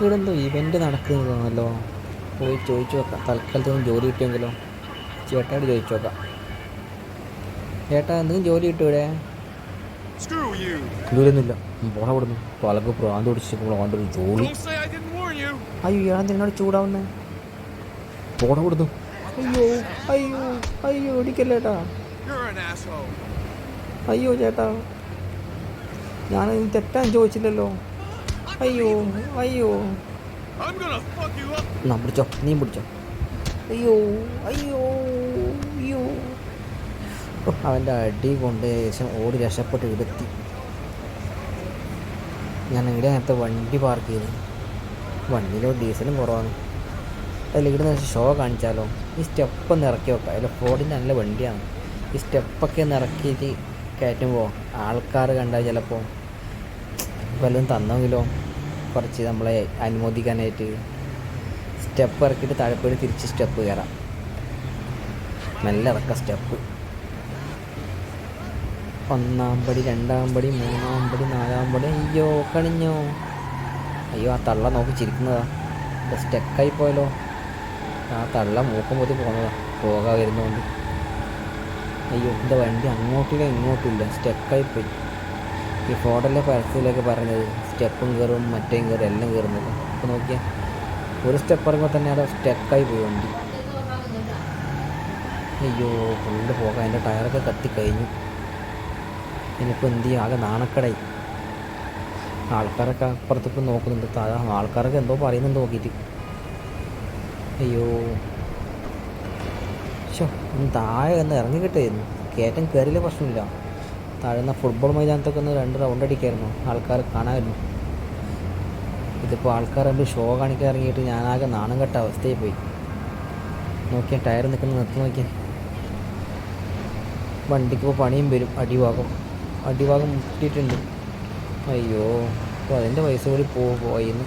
ഇവിടെ എന്തോ ഇവൻ്റ് നടക്കുന്നതാണല്ലോ. പോയി ചോദിച്ചു നോക്കാം. തൽക്കാലത്തൊന്നും ജോലി കിട്ടിയെങ്കിലോ. ചേട്ടായോട് ചോദിച്ചു നോക്കാം. ചേട്ടാ എന്തെങ്കിലും ജോലി കിട്ടും ഇവിടെ? ജോലിയൊന്നുമില്ല. പോണ കൊടുന്നു പലക്ക് പ്രാന്ത് പിടിച്ചപ്പോൾ അവൻ്റെ ഒരു ജോലി. അയ്യോ ഞാൻ നിന്നോട് ചൂടാവുന്നേ. പോണ കൊടുന്നു. അയ്യോ അയ്യോ അയ്യോ ഇടിക്കല്ലേട്ടാ. അയ്യോ ചേട്ടാ ഞാൻ തെറ്റാൻ ചോദിച്ചില്ലല്ലോ. അയ്യോ അയ്യോ എന്നാ പിടിച്ചോ, നീ പിടിച്ചോ. അയ്യോ അയ്യോ അയ്യോ. അവൻ്റെ അടി കൊണ്ട് ഏകദേശം ഓടി രക്ഷപ്പെട്ട് ഇവിടെത്തി. ഞാൻ ഇവിടെ നേരത്തെ വണ്ടി പാർക്ക് ചെയ്തു. വണ്ടിയിലോ ഡീസലും കുറവാണ്. അതിൽ ഇവിടെ ഷോ കാണിച്ചാലോ. ഈ സ്റ്റെപ്പ് ഒന്ന് ഇറക്കി വെക്കാം. അതിൽ ഫോർഡിൻ്റെ നല്ല വണ്ടിയാണ്. ഈ സ്റ്റെപ്പൊക്കെ ഒന്ന് ഇറക്കിയിട്ട് കയറ്റുമ്പോൾ ആൾക്കാർ കണ്ടാൽ ചിലപ്പോൾ വല്ലതും തന്നെങ്കിലോ. കുറച്ച് നമ്മളെ അനുമോദിക്കാനായിട്ട് സ്റ്റെപ്പ് ഇറക്കിയിട്ട് താഴെപ്പോയി തിരിച്ച് സ്റ്റെപ്പ് കയറാം. മെല്ലെ ഇറക്കാം സ്റ്റെപ്പ്. 1-ാം പടി 2-ാം പടി 3-ാം പടി 4-ാം പടി. അയ്യോ കണിഞ്ഞോ. അയ്യോ ആ തള്ള നോക്കി ചിരിക്കുന്നതാ. ഇവിടെ സ്റ്റെക്കായി പോയല്ലോ. ആ തള്ള മൂക്കം പൊത്തി പോകുന്നതാ പോകാൻ വരുന്നതുകൊണ്ട്. അയ്യോ എൻ്റെ വണ്ടി അങ്ങോട്ടില്ല ഇങ്ങോട്ടില്ല, സ്റ്റെക്കായിപ്പോയി. ഈ ഫോർഡിലെ പരസ്യത്തിലൊക്കെ പറഞ്ഞത് സ്റ്റെപ്പും കയറും മറ്റേയും കയറും എല്ലാം കയറുന്നത്. അപ്പോൾ നോക്കിയാൽ ഒരു സ്റ്റെപ്പ് ഇറങ്ങുമ്പോൾ തന്നെ അവിടെ സ്റ്റെക്കായി പോയി വണ്ടി. അയ്യോ ഫുള്ള് പോകാം. അതിൻ്റെ ടയറൊക്കെ കത്തിക്കഴിഞ്ഞു. ഇനിയിപ്പോൾ എന്ത് ചെയ്യും? ആകെ നാണക്കടായി. ആൾക്കാരൊക്കെ അപ്പുറത്തിപ്പോൾ നോക്കുന്നുണ്ട്. താഴെ ആൾക്കാരൊക്കെ എന്തോ പറയുന്നുണ്ട് നോക്കിയിട്ട്. അയ്യോ ഷോ താഴെ ഒന്ന് ഇറങ്ങി കിട്ടായിരുന്നു. കയറ്റം കയറിയില്ല പ്രശ്നമില്ല. താഴെ ഫുട്ബോൾ മൈതാനത്തൊക്കെ ഒന്ന് 2 റൗണ്ട് അടിക്കായിരുന്നു. ആൾക്കാർ കാണാമായിരുന്നു. ഇതിപ്പോൾ ആൾക്കാർ രണ്ട് ഷോ കാണിക്കാൻ ഇറങ്ങിയിട്ട് ഞാനാകെ നാണം കെട്ട അവസ്ഥയിൽ പോയി. നോക്കിയാൽ ടയർ നിർത്തി നോക്കിയാൽ വണ്ടിക്കിപ്പോൾ പണിയും വരും. അടിഭാഗം മുട്ടിയിട്ടുണ്ട്. അയ്യോ അപ്പോൾ അതിൻ്റെ പൈസ കൂടി പോയിന്ന്.